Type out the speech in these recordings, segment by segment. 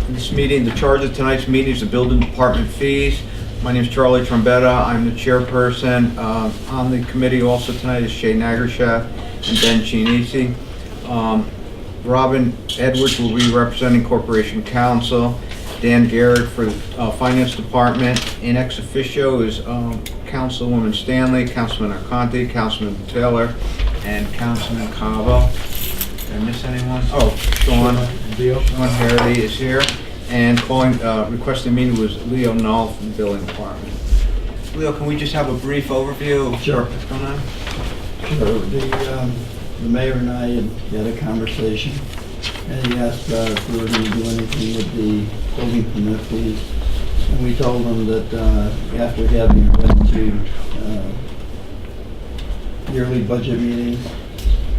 This meeting, the charge of tonight's meeting is the building department fees. My name is Charlie Trombetta. I'm the chairperson. On the committee also tonight is Shay Nagershaft and Ben Chinisi. Robin Edwards will be representing Corporation Counsel. Dan Garrett for the Finance Department. In ex officio is Councilwoman Stanley, Councilman Arconte, Councilman Taylor, and Councilman Cavo. Did I miss anyone? Oh, Sean Harity is here. And requesting a meeting was Leo Null from the Building Department. Leo, can we just have a brief overview of Sure. what's going on? Sure. The mayor and I had a conversation, and he asked if we were going to do anything with the building permit fees. And we told him that after having went to yearly budget meetings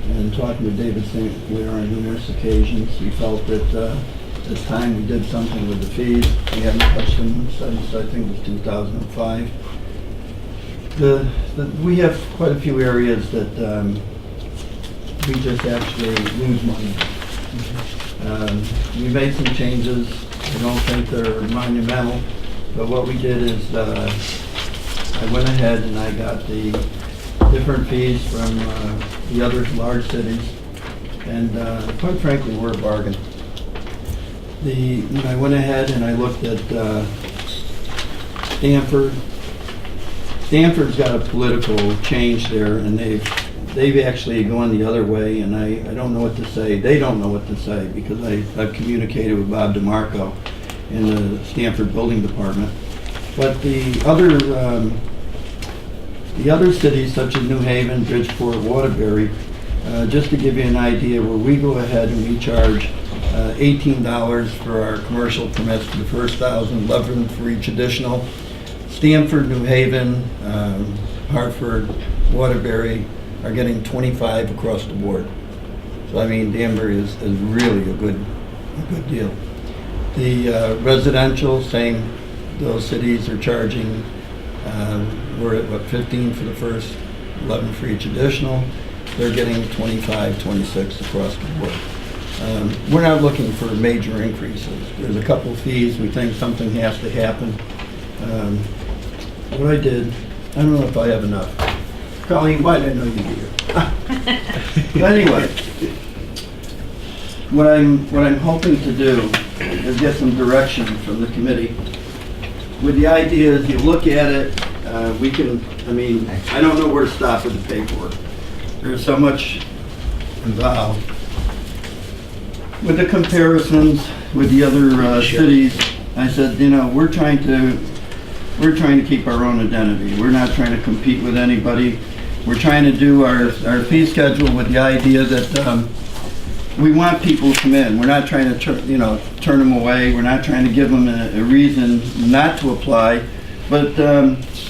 and talking to David St. Clair on numerous occasions, we felt that it's time we did something with the fees. We haven't touched them since I think it was 2005. We have quite a few areas that we just actually lose money. We made some changes. I don't think they're monumental, but what we did is I went ahead and I got the different fees from the other large cities, and quite frankly, we're a bargain. When I went ahead and I looked at Stanford. Stanford's got a political change there, and they've actually gone the other way, and I don't know what to say. They don't know what to say because I've communicated with Bob DeMarco in the Stanford Building Department. But the other cities such as New Haven, Bridgeport, Waterbury, just to give you an idea, where we go ahead and we charge $18 for our commercial permits for the first 1,000, $11 for each additional. Stanford, New Haven, Hartford, Waterbury are getting 25 across the board. So I mean, Danbury is really a good deal. The residential, same. Those cities are charging. We're at what, 15 for the first, 11 for each additional. They're getting 25, 26 across the board. We're not looking for major increases. There's a couple fees. We think something has to happen. What I did, I don't know if I have enough. Colleen, why did I know you'd be here? But anyway, what I'm hoping to do is get some direction from the committee. With the idea is you look at it, I don't know where to stop with the paperwork. There's so much involved. With the comparisons with the other cities, I said, we're trying to keep our own identity. We're not trying to compete with anybody. We're trying to do our fee schedule with the idea that we want people to come in. We're not trying to turn them away. We're not trying to give them a reason not to apply. But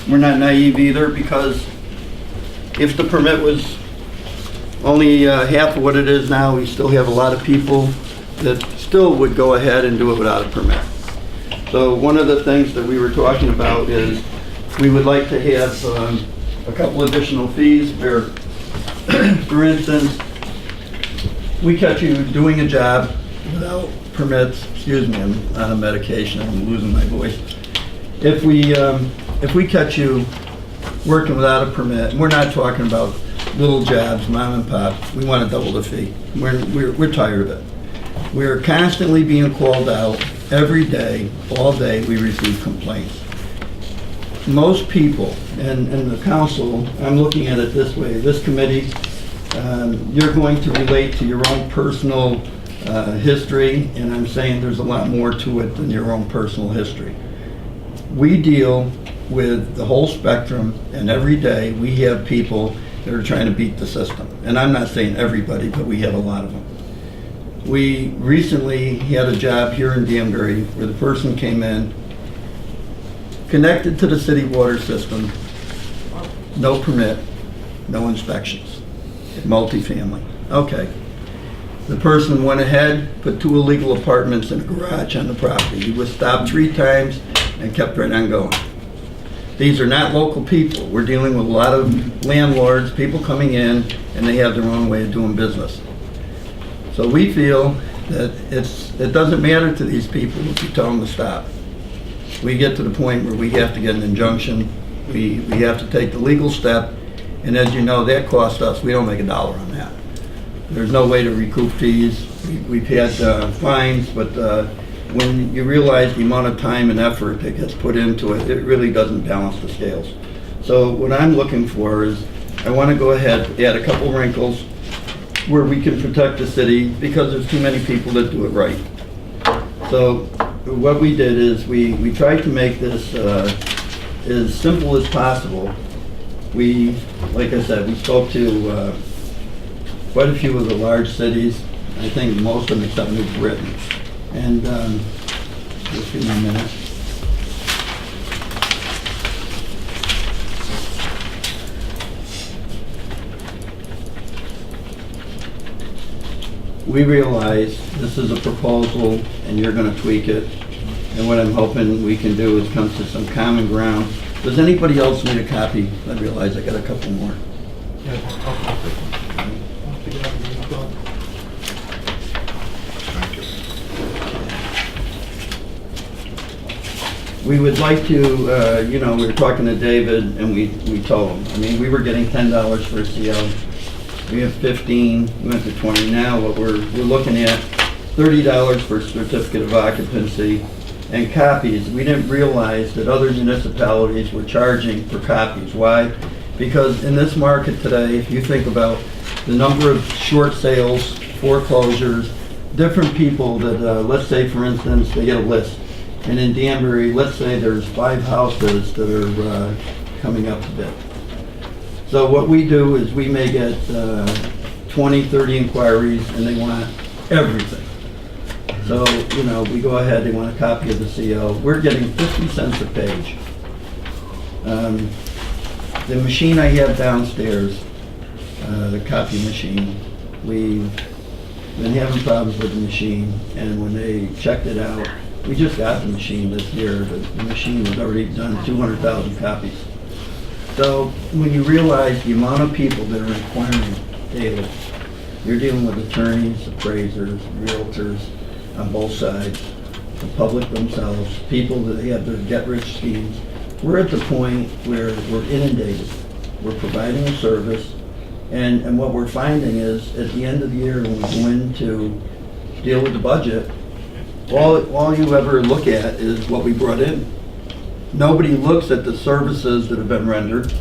we're not naive either, because if the permit was only half of what it is now, we still have a lot of people that still would go ahead and do it without a permit. So one of the things that we were talking about is we would like to have a couple additional fees where, for instance, we catch you doing a job without permits. Excuse me, I'm on a medication, I'm losing my voice. If we catch you working without a permit, and we're not talking about little jobs, mom and pop, we want to double the fee. We're tired of it. We're constantly being called out. Every day, all day, we receive complaints. Most people, and the council, I'm looking at it this way, this committee, you're going to relate to your own personal history, and I'm saying there's a lot more to it than your own personal history. We deal with the whole spectrum, and every day we have people that are trying to beat the system. And I'm not saying everybody, but we have a lot of them. We recently had a job here in Danbury where the person came in, connected to the city water system, no permit, no inspections, multifamily. Okay. The person went ahead, put 2 illegal apartments in a garage on the property. He was stopped 3 times and kept right on going. These are not local people. We're dealing with a lot of landlords, people coming in, and they have their own way of doing business. So we feel that it doesn't matter to these people if you tell them to stop. We get to the point where we have to get an injunction, we have to take the legal step, and as you know, that cost us, we don't make $1 on that. There's no way to recoup fees. We've had fines, but when you realize the amount of time and effort that gets put into it, it really doesn't balance the scales. So what I'm looking for is, I want to go ahead, add a couple wrinkles where we can protect the city, because there's too many people that do it right. So what we did is we tried to make this as simple as possible. We, like I said, we spoke to quite a few of the large cities. I think most of them except New Britain. And just give me a minute. We realize this is a proposal and you're going to tweak it. And what I'm hoping we can do is come to some common ground. Does anybody else need a copy? I realize I got a couple more. We would like to, we were talking to David and we told him, I mean, we were getting $10 for a CO. We have 15, we went to 20 now, but we're looking at $30 for a certificate of occupancy and copies. We didn't realize that other municipalities were charging for copies. Why? Because in this market today, if you think about the number of short sales, foreclosures, different people that, let's say for instance, they get a list. And in Danbury, let's say there's 5 houses that are coming up to bid. So what we do is we may get 20, 30 inquiries and they want everything. So, we go ahead, they want a copy of the CO. We're getting 50 cents a page. The machine I have downstairs, the copy machine, we've been having problems with the machine, and when they checked it out, we just got the machine this year. The machine has already done 200,000 copies. So when you realize the amount of people that are inquiring daily, you're dealing with attorneys, appraisers, realtors on both sides, the public themselves, people that have their get-rich schemes. We're at the point where we're inundated. We're providing a service, and what we're finding is at the end of the year when we go in to deal with the budget, all you ever look at is what we brought in. Nobody looks at the services that have been rendered.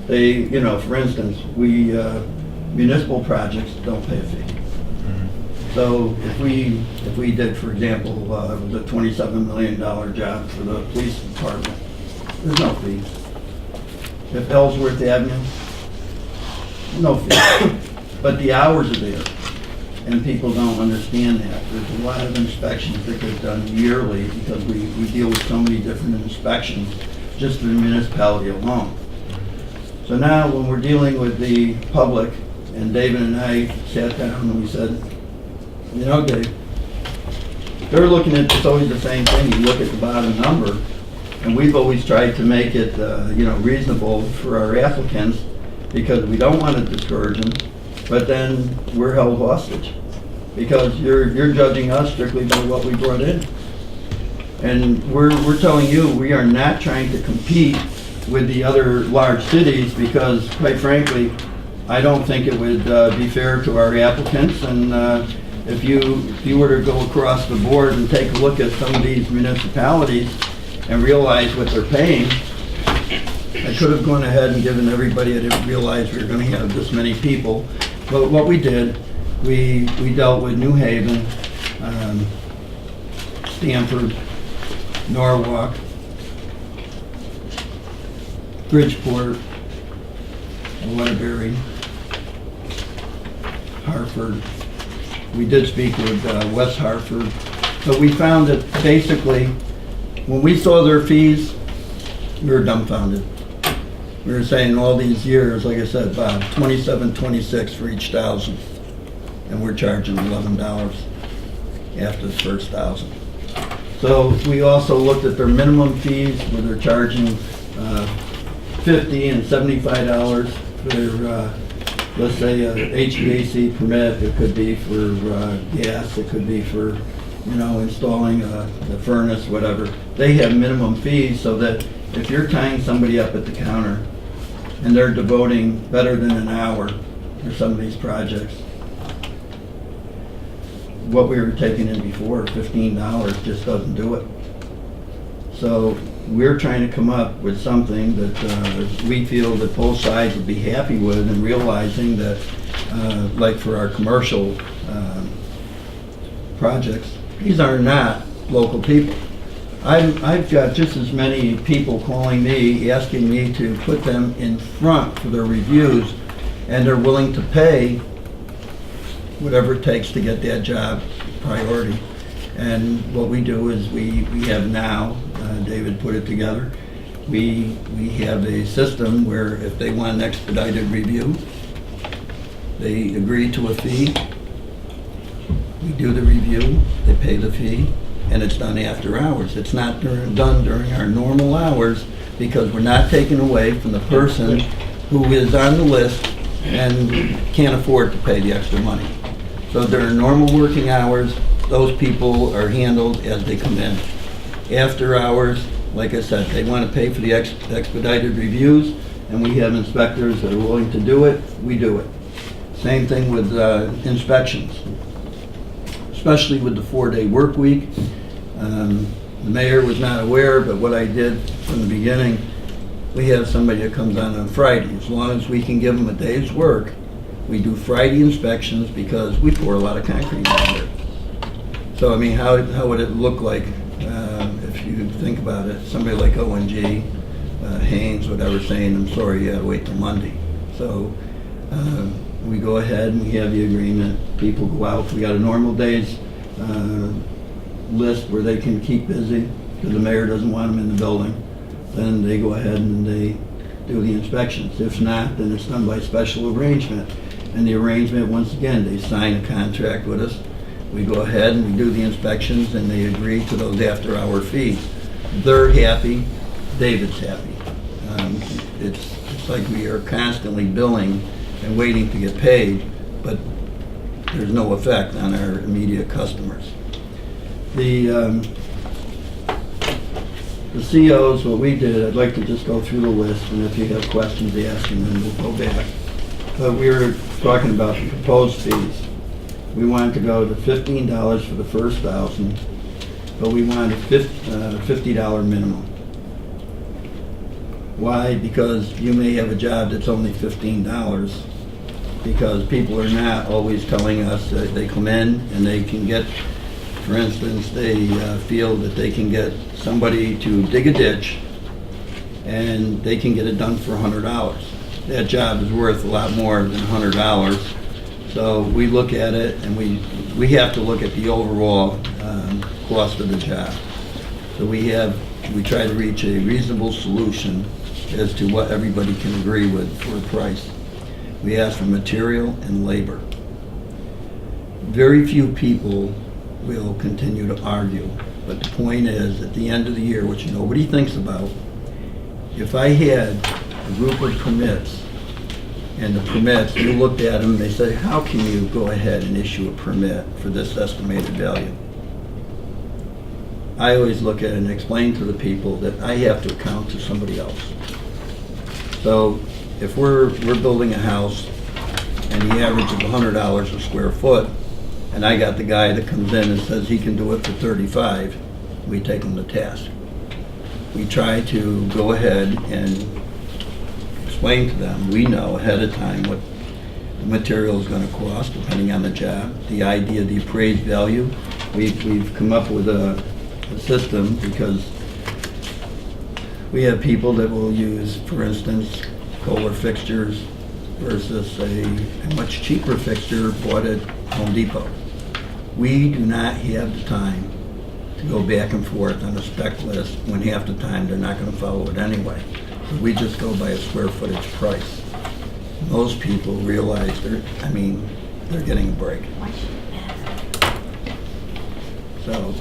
They, for instance, municipal projects don't pay a fee. So if we did, for example, the $27 million job for the police department, there's no fee. If Ellsworth Avenue, no fee. But the hours are there, and people don't understand that. There's a lot of inspections that get done yearly because we deal with so many different inspections just in the municipality alone. So now when we're dealing with the public, and David and I sat down and we said, Dave, they're looking at, it's always the same thing. You look at the bottom number, and we've always tried to make it, reasonable for our applicants because we don't want to discourage them, but then we're held hostage because you're judging us strictly by what we brought in. And we're telling you we are not trying to compete with the other large cities because, quite frankly, I don't think it would be fair to our applicants. And if you were to go across the board and take a look at some of these municipalities and realize what they're paying, I could have gone ahead and given everybody, I didn't realize we were going to have this many people. But what we did, we dealt with New Haven, Stamford, Norwalk, Bridgeport, Waterbury, Hartford. We did speak with West Hartford, but we found that basically when we saw their fees, we were dumbfounded. We were saying all these years, like I said, Bob, 27, 26 for each 1,000, and we're charging $11 after the first 1,000. So we also looked at their minimum fees, where they're charging $50 and $75 for their let's say a HVAC permit, it could be for gas, it could be for, installing the furnace, whatever. They have minimum fees so that if you're tying somebody up at the counter and they're devoting better than an hour for some of these projects, what we were taking in before, $15, just doesn't do it. So we're trying to come up with something that we feel that both sides would be happy with, and realizing that, like for our commercial projects, these are not local people. I've got just as many people calling me, asking me to put them in front for their reviews, and they're willing to pay whatever it takes to get that job priority. And what we do is we have now, David put it together, we have a system where if they want an expedited review, they agree to a fee, we do the review, they pay the fee, and it's done after hours. It's not done during our normal hours, because we're not taking away from the person who is on the list and can't afford to pay the extra money. So during normal working hours, those people are handled as they come in. After hours, like I said, they want to pay for the expedited reviews, and we have inspectors that are willing to do it, we do it. Same thing with inspections, especially with the 4-day work week. The mayor was not aware, but what I did from the beginning, we have somebody that comes on Friday. As long as we can give them a day's work, we do Friday inspections, because we pour a lot of concrete down there. So, I mean, how would it look like if you think about it? Somebody like ONG, Haynes, whatever, saying, I'm sorry, you gotta wait till Monday. So we go ahead and we have the agreement. People go out. We got a normal days list where they can keep busy because the mayor doesn't want them in the building. Then they go ahead and they do the inspections. If not, then it's done by special arrangement. And the arrangement, once again, they sign a contract with us. We go ahead and we do the inspections, and they agree to those after-hour fees. They're happy, David's happy. It's like we are constantly billing and waiting to get paid, but there's no effect on our immediate customers. The COs, what we did, I'd like to just go through the list, and if you have questions, ask, and then we'll go back. But we were talking about the proposed fees. We wanted to go to $15 for the first 1,000, but we wanted a $50 minimum. Why? Because you may have a job that's only $15, because people are not always telling us that they come in and they can get, for instance, they feel that they can get somebody to dig a ditch and they can get it done for $100. That job is worth a lot more than $100. So we look at it, and we have to look at the overall cost of the job. So we try to reach a reasonable solution as to what everybody can agree with for a price. We ask for material and labor. Very few people will continue to argue, but the point is, at the end of the year, which nobody thinks about, if I had a group of permits, and the permits, you looked at them, they say, how can you go ahead and issue a permit for this estimated value? I always look at it and explain to the people that I have to account to somebody else. So if we're building a house and the average is $100 a square foot, and I got the guy that comes in and says he can do it for $35, we take him to task. We try to go ahead and explain to them, we know ahead of time what the material is going to cost depending on the job. The idea, the appraised value, we've come up with a system, because we have people that will use, for instance, Kohler fixtures versus a much cheaper fixture bought at Home Depot. We do not have the time to go back and forth on a spec list when half the time they're not going to follow it anyway. So we just go by a square footage price. Most people realize they're getting a break. So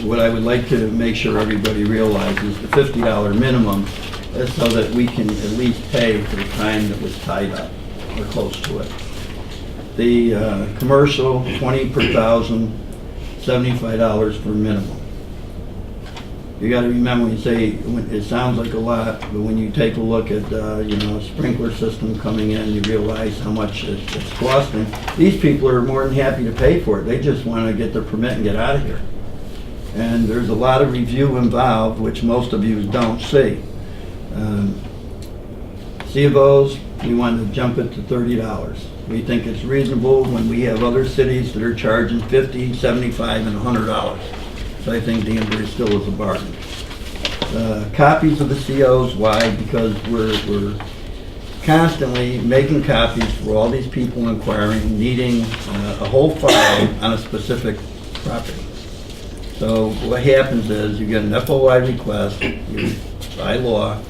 what I would like to make sure everybody realizes, the $50 minimum is so that we can at least pay for the time that was tied up. or close to it. The commercial, 20 per thousand, $75 per minimum. You gotta remember when you say, it sounds like a lot, but when you take a look at, a sprinkler system coming in, you realize how much it's costing. These people are more than happy to pay for it. They just wanna get their permit and get out of here. And there's a lot of review involved, which most of you don't see. C of O's, we want to jump it to $30. We think it's reasonable when we have other cities that are charging $50, $75, and $100. So I think Danbury still is a bargain. Copies of the COs, why? Because we're constantly making copies for all these people inquiring, needing a whole file on a specific property. So what happens is you get an FOI request, by law,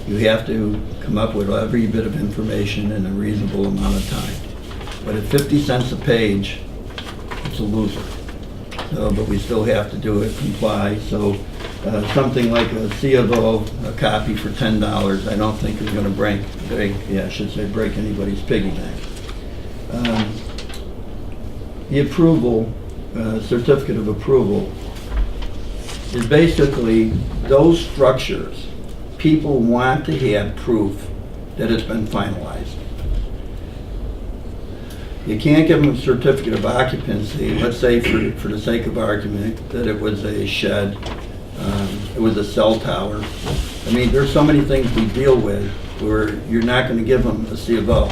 you have to come up with every bit of information in a reasonable amount of time. But at 50 cents a page, it's a loser. So, but we still have to do it, comply. So something like a C of O, a copy for $10, I don't think is going to break anybody's piggy bank. The approval, certificate of approval, is basically those structures. People want to have proof that it's been finalized. You can't give them a certificate of occupancy, let's say for the sake of argument, that it was a shed, it was a cell tower. I mean, there's so many things we deal with where you're not going to give them a C of O.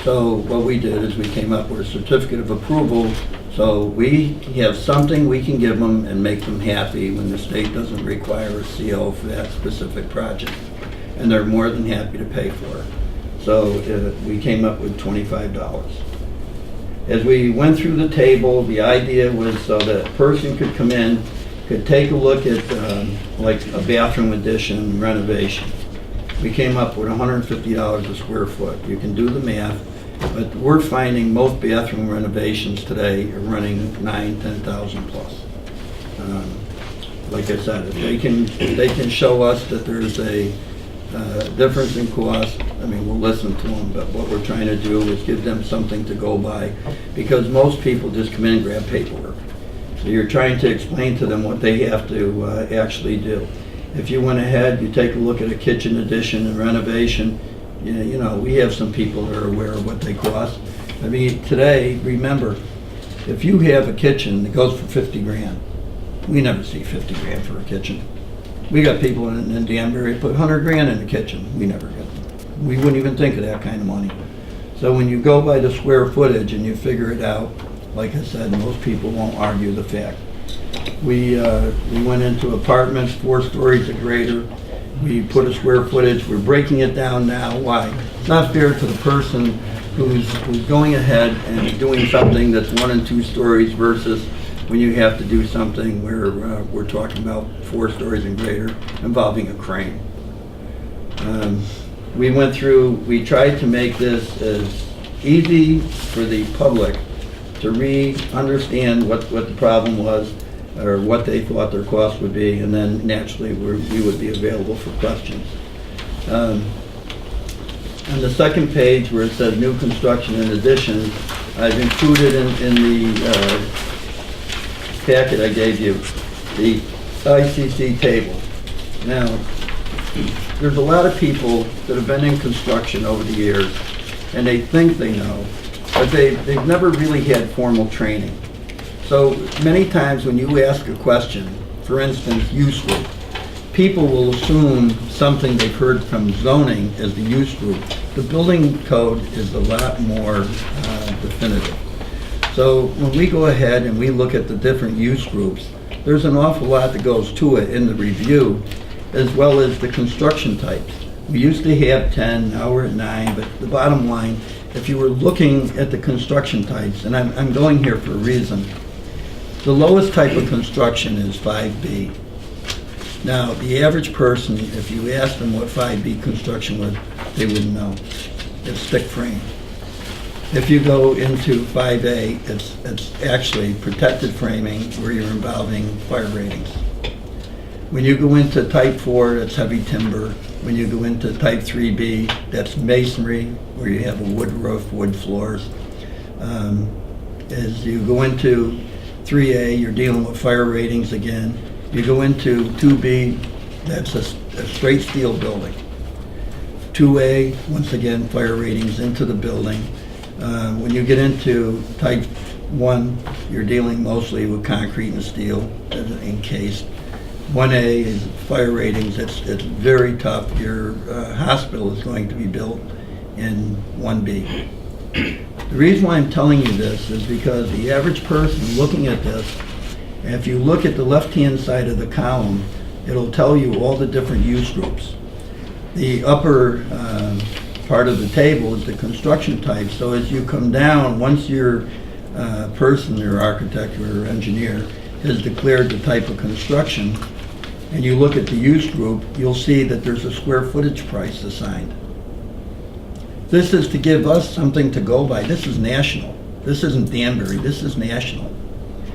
So what we did is we came up with a certificate of approval, so we have something we can give them and make them happy when the state doesn't require a CO for that specific project. And they're more than happy to pay for it. So we came up with $25. As we went through the table, the idea was so that a person could come in, could take a look at like a bathroom addition renovation. We came up with $150 a square foot. You can do the math, but we're finding most bathroom renovations today are running $9,000-$10,000 plus. Like I said, if they can show us that there's a difference in cost, I mean, we'll listen to them, but what we're trying to do is give them something to go by, because most people just come in and grab paperwork. So you're trying to explain to them what they have to actually do. If you went ahead, you take a look at a kitchen addition and renovation, you know, we have some people that are aware of what they cost. I mean, today, remember, if you have a kitchen that goes for 50 grand, we never see 50 grand for a kitchen. We got people in Danbury put 100 grand in the kitchen. We never get them. We wouldn't even think of that kind of money. So when you go by the square footage and you figure it out, like I said, most people won't argue the fact. We went into apartments, 4 stories or greater. We put a square footage. We're breaking it down now. Why? It's not fair to the person who's going ahead and doing something that's 1 and 2 stories versus when you have to do something where we're talking about 4 stories and greater involving a crane. We tried to make this as easy for the public to understand what the problem was or what they thought their cost would be, and then naturally we would be available for questions. On the second page where it says new construction and additions, I've included in the packet I gave you the ICC table. Now, there's a lot of people that have been in construction over the years, and they think they know, but they've never really had formal training. So many times when you ask a question, for instance, use group, people will assume something they've heard from zoning as the use group. The building code is a lot more definitive. So when we go ahead and we look at the different use groups, there's an awful lot that goes to it in the review, as well as the construction types. We used to have 10, now we're at 9, but the bottom line, if you were looking at the construction types, and I'm going here for a reason, the lowest type of construction is 5B. Now, the average person, if you asked them what 5B construction was, they wouldn't know. It's stick frame. If you go into 5A, it's actually protected framing where you're involving fire ratings. When you go into type 4, it's heavy timber, When you go into type 3B, that's masonry, where you have a wood roof, wood floors. As you go into 3A, you're dealing with fire ratings again. You go into 2B, that's a straight steel building. 2A, once again, fire ratings into the building. When you get into type 1, you're dealing mostly with concrete and steel encased. 1A is fire ratings. It's very tough. Your hospital is going to be built in 1B. The reason why I'm telling you this is because the average person looking at this, if you look at the left-hand side of the column, it'll tell you all the different use groups. The upper part of the table is the construction type. So as you come down, once your person, your architect or engineer, has declared the type of construction, and you look at the use group, you'll see that there's a square footage price assigned. This is to give us something to go by. This is national. This isn't Danbury, this is national.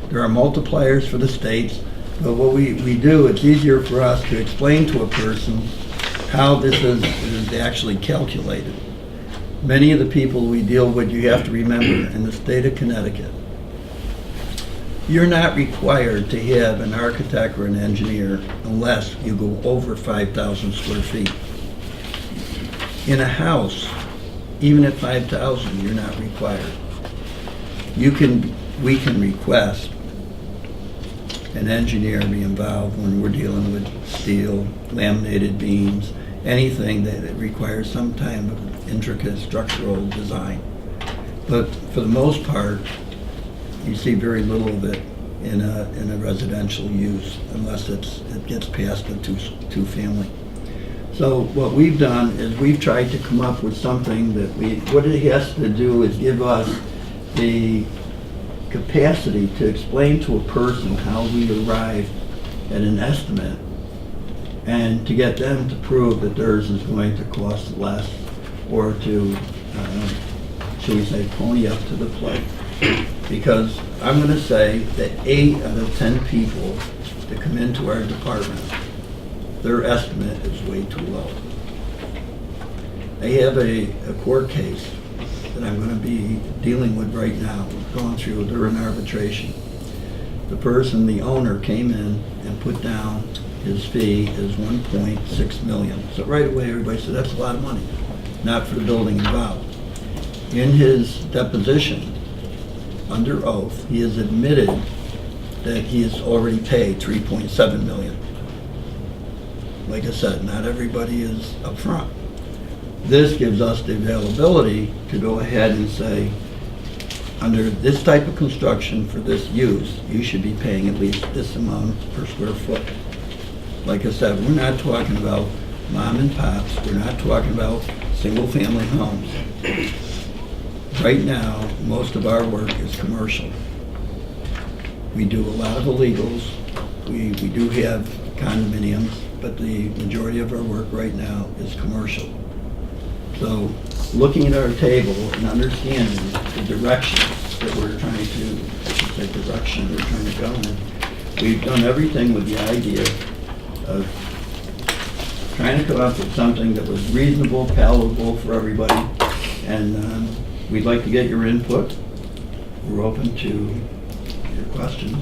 There are multipliers for the states, but what we do, it's easier for us to explain to a person how this is actually calculated. Many of the people we deal with, you have to remember, in the state of Connecticut, you're not required to have an architect or an engineer unless you go over 5,000 square feet. In a house, even at 5,000, you're not required. We can request an engineer be involved when we're dealing with steel, laminated beams, anything that requires some kind of intricate structural design. But for the most part, you see very little of it in a residential use unless it gets past the two-family. So what we've done is we've tried to come up with something that what it has to do is give us the capacity to explain to a person how we arrive at an estimate and to get them to prove that theirs is going to cost less or to, shall we say, pony up to the plate. Because I'm going to say that 8 out of 10 people that come into our department, their estimate is way too low. They have a court case that I'm going to be dealing with right now, going through, they're in arbitration. The person, the owner, came in and put down his fee is 1.6 million. So right away everybody said, that's a lot of money, not for the building involved. In his deposition, under oath, he has admitted that he has already paid 3.7 million. Like I said, not everybody is upfront. This gives us the availability to go ahead and say, under this type of construction for this use, you should be paying at least this amount per square foot. Like I said, we're not talking about mom and pops. We're not talking about single-family homes. Right now, most of our work is commercial. We do a lot of illegals. We do have condominiums, but the majority of our work right now is commercial. So looking at our table and understanding the direction that we're trying to go in, we've done everything with the idea of trying to come up with something that was reasonable, palatable for everybody, and we'd like to get your input. We're open to your questions.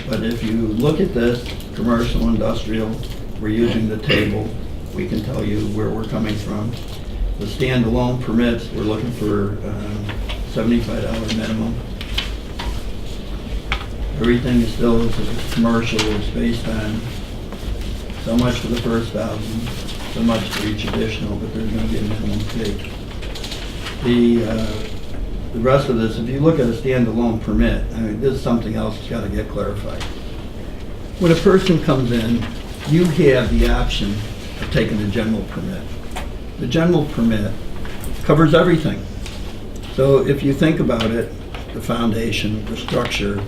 But if you look at this, commercial, industrial, we're using the table. We can tell you where we're coming from. The standalone permits, we're looking for $75 minimum. Everything is still commercial. It's based on so much for the first 1,000, so much for each additional, but there's going to be a minimum fee. The rest of this, if you look at a standalone permit, I mean, this is something else that's got to get clarified. When a person comes in, you have the option of taking the general permit. The general permit covers everything. So if you think about it, the foundation, the structure,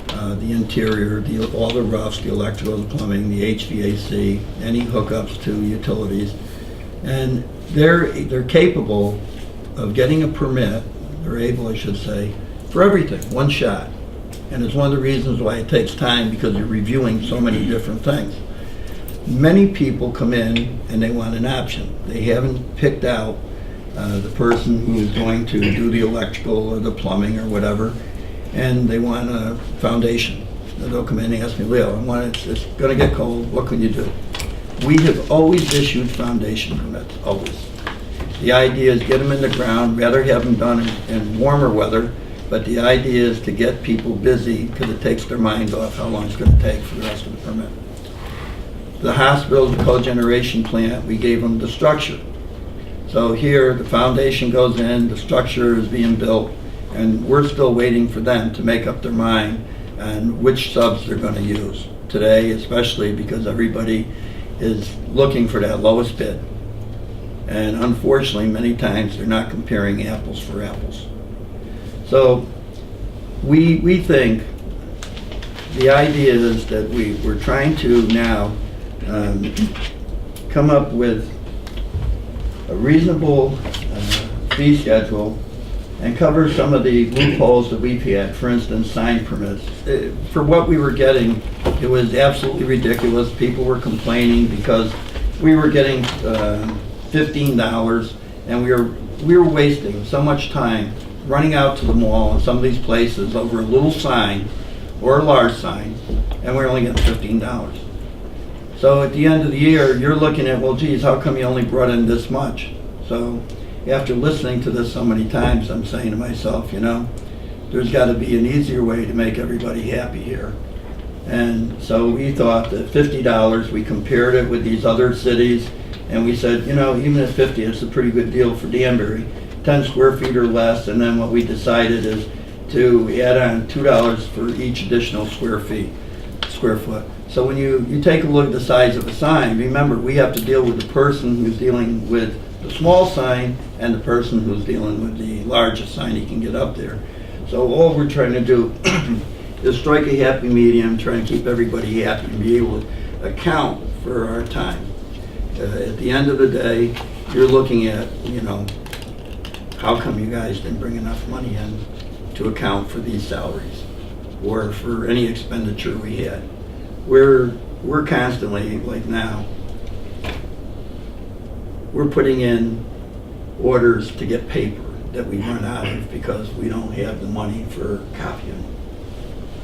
the interior, all the roughs, the electrical, the plumbing, the HVAC, any hookups to utilities, and they're capable of getting a permit, they're able, I should say, for everything, one shot. And it's one of the reasons why it takes time, because you're reviewing so many different things. Many people come in and they want an option. They haven't picked out the person who's going to do the electrical or the plumbing or whatever, and they want a foundation. They'll come in and ask me, Leo, it's going to get cold, what can you do? We have always issued foundation permits, always. The idea is get them in the ground, rather have them done in warmer weather, but the idea is to get people busy because it takes their mind off how long it's going to take for the rest of the permit. The hospital, the cogeneration plant, we gave them the structure. So here, the foundation goes in, the structure is being built, and we're still waiting for them to make up their mind on which subs they're going to use. Today, especially because everybody is looking for that lowest bid. And unfortunately, many times they're not comparing apples for apples. So we think the idea is that we're trying to now come up with a reasonable fee schedule and cover some of the loopholes that we've had, for instance, sign permits. For what we were getting, it was absolutely ridiculous. People were complaining because we were getting $15 and we were wasting so much time running out to the mall and some of these places over a little sign or a large sign, and we're only getting $15. So at the end of the year, you're looking at, well, geez, how come you only brought in this much? So after listening to this so many times, I'm saying to myself, there's got to be an easier way to make everybody happy here. And so we thought that $50, we compared it with these other cities, and we said, even at 50, it's a pretty good deal for Danbury, 10 square feet or less, and then what we decided is to add on $2 for each additional square foot. So when you take a look at the size of a sign, remember, we have to deal with the person who's dealing with the small sign and the person who's dealing with the largest sign he can get up there. So all we're trying to do is strike a happy medium, trying to keep everybody happy and be able to account for our time. At the end of the day, you're looking at, how come you guys didn't bring enough money in to account for these salaries or for any expenditure we had? We're constantly, like now, we're putting in orders to get paper that we run out of because we don't have the money for copying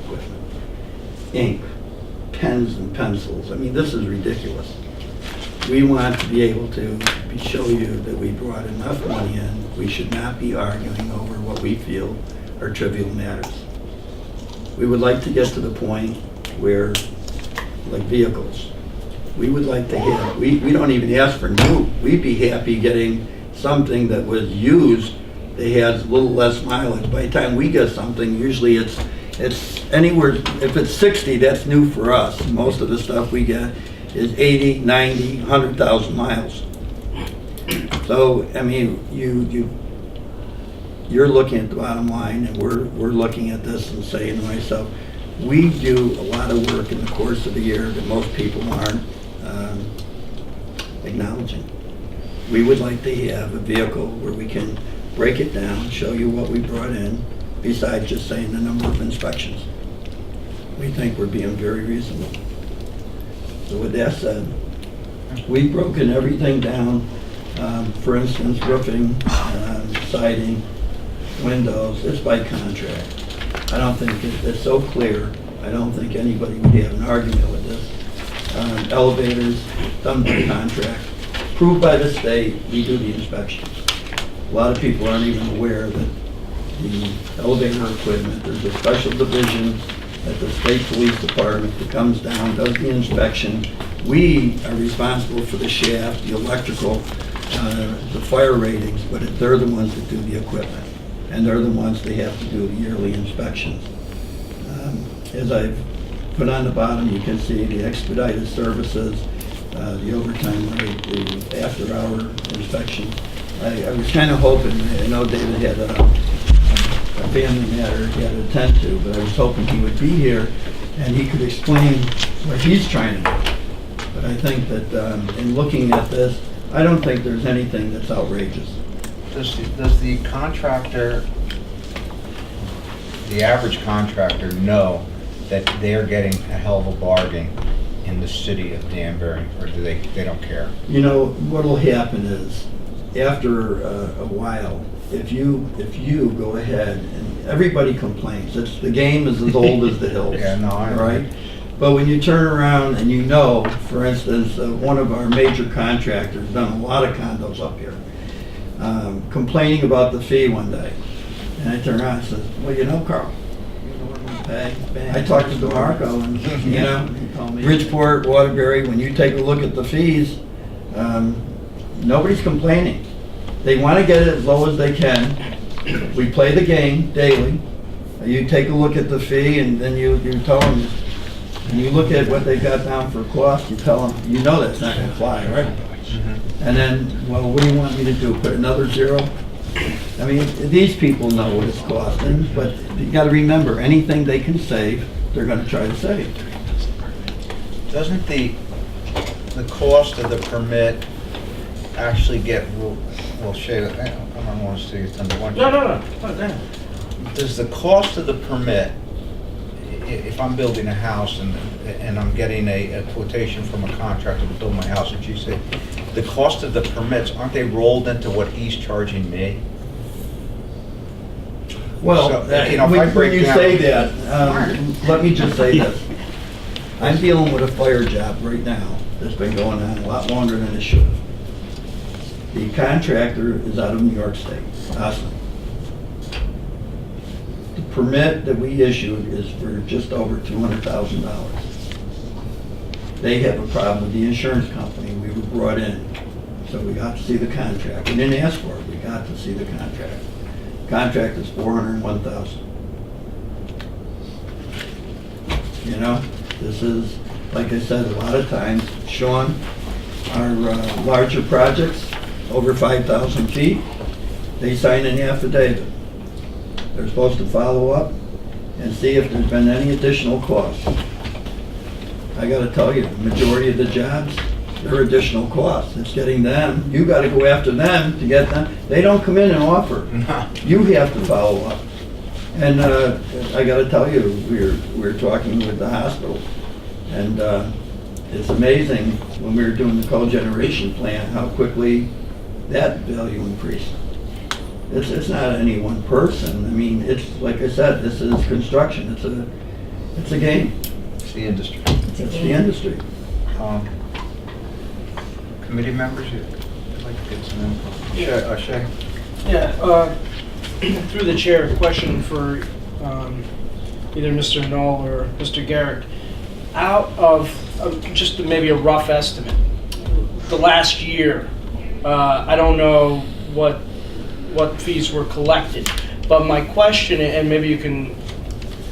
equipment. Ink, pens and pencils. I mean, this is ridiculous. We want to be able to show you that we brought enough money in. We should not be arguing over what we feel are trivial matters. We would like to get to the point where, like vehicles, we would like to have, we don't even ask for new. We'd be happy getting something that was used that has a little less mileage. By the time we get something, usually it's anywhere, if it's 60, that's new for us. Most of the stuff we get is 80, 90, 100,000 miles. So, I mean, you're looking at the bottom line, and we're looking at this and saying to myself, we do a lot of work in the course of the year that most people aren't acknowledging. We would like to have a vehicle where we can break it down, show you what we brought in, besides just saying the number of inspections. We think we're being very reasonable. So with that said, we've broken everything down. For instance, roofing, siding, windows, it's by contract. I don't think it's so clear. I don't think anybody would have an argument with this. Elevators, done by contract. Approved by the state, we do the inspections. A lot of people aren't even aware that the elevator equipment, there's a special division at the state police department that comes down, does the inspection. We are responsible for the shaft, the electrical, the fire ratings, but they're the ones that do the equipment. And they're the ones that have to do the yearly inspections. As I've put on the bottom, you can see the expedited services, the overtime rate, the after-hour inspection. I was kind of hoping, I know David had a family matter he had to attend to, but I was hoping he would be here and he could explain what he's trying to do. But I think that in looking at this, I don't think there's anything that's outrageous. Does the contractor, the average contractor, know that they're getting a hell of a bargain in the city of Danbury, or do they don't care? You know, what'll happen is, after a while, if you go ahead, and everybody complains, the game is as old as the hills. Yeah, no, I- Right? But when you turn around and you know, for instance, one of our major contractors done a lot of condos up here, complaining about the fee one day. And I turn around and says, well, you know, Carl, I talked to DeMarco and, you know, Bridgeport, Waterbury, when you take a look at the fees, nobody's complaining. They want to get it as low as they can. We play the game daily. You take a look at the fee and then you tell them, and you look at what they've got down for cost, you tell them, you know that's not going to fly, right? And then, well, what do you want me to do, put another zero? I mean, these people know what it's costing, but you got to remember, anything they can save, they're going to try to save. Doesn't the cost of the permit actually get, well, Shay, I don't want to see it under one. No. Does the cost of the permit, if I'm building a house and I'm getting a quotation from a contractor to build my house, and she said, the cost of the permits, aren't they rolled into what he's charging me? Well, So, you know, if I when break you down- say that, let me just say this. I'm dealing with a fire job right now that's been going on a lot longer than it should have. The contractor is out of New York State, Austin. The permit that we issued is for just over $200,000. They have a problem with the insurance company. We were brought in, so we got to see the contract. We didn't ask for it, we got to see the contract. Contract is $401,000. You know, this is, like I said, a lot of times, Sean, our larger projects, over 5,000 feet, they sign an affidavit. They're supposed to follow up and see if there's been any additional costs. I gotta tell you, the majority of the jobs, they're additional costs. It's getting them, you gotta go after them to get them. They don't come in and offer. You have to follow up. And I gotta tell you, we're talking with the hospital, and it's amazing when we were doing the cogeneration plant, how quickly that value increased. It's not any one person. I mean, it's, like I said, this is construction. It's a game. It's the industry. It's the industry. Committee members, I'd like to get some info. Shay? Yeah, through the chair, a question for either Mr. Knoll or Mr. Garrick. Out of just maybe a rough estimate, the last year, I don't know what fees were collected, but my question, and maybe you can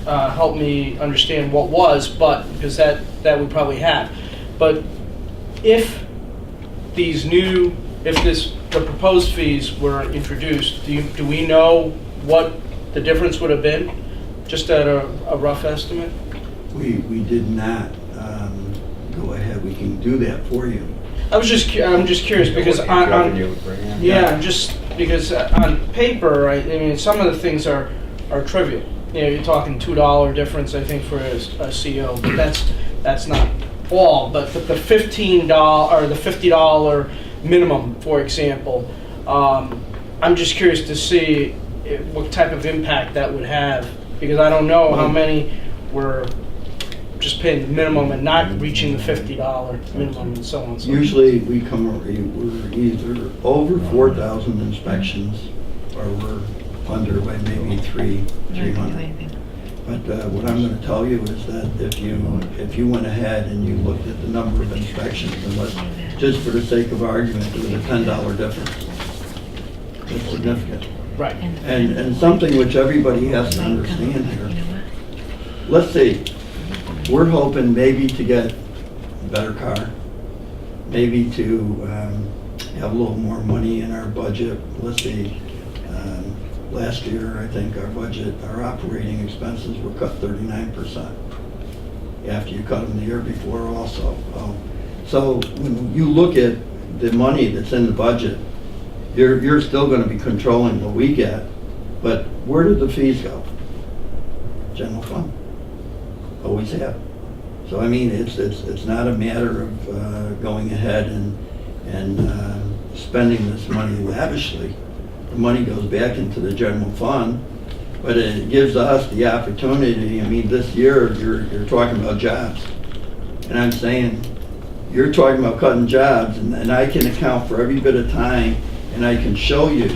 help me understand what was, but because that we probably have. But if the proposed fees were introduced, do we know what the difference would have been? Just at a rough estimate? We did not go ahead. We can do that for you. I'm just curious because What the revenue would bring in. yeah, just because on paper, I mean, some of the things are trivial. You know, you're talking $2 difference, I think, for a CO, but that's not all. But the $15 or the $50 minimum, for example, I'm just curious to see what type of impact that would have, because I don't know how many were just paying the minimum and not reaching the $50 minimum and so on. So Usually we're either over 4,000 inspections or we're under by maybe 300. But what I'm going to tell you is that if you went ahead and you looked at the number of inspections, and let's, just for the sake of argument, there was a $10 difference. It's significant. right. And something which everybody has to understand here. Let's see, we're hoping maybe to get a better car, maybe to have a little more money in our budget. Let's see, last year, I think our operating expenses were cut 39%. After you cut them the year before also. So when you look at the money that's in the budget, you're still going to be controlling what we get, but where do the fees go? General fund. Always have. So I mean, it's not a matter of going ahead and spending this money lavishly. The money goes back into the general fund, but it gives us the opportunity. I mean, this year, you're talking about jobs. And I'm saying, you're talking about cutting jobs, and I can account for every bit of time, and I can show you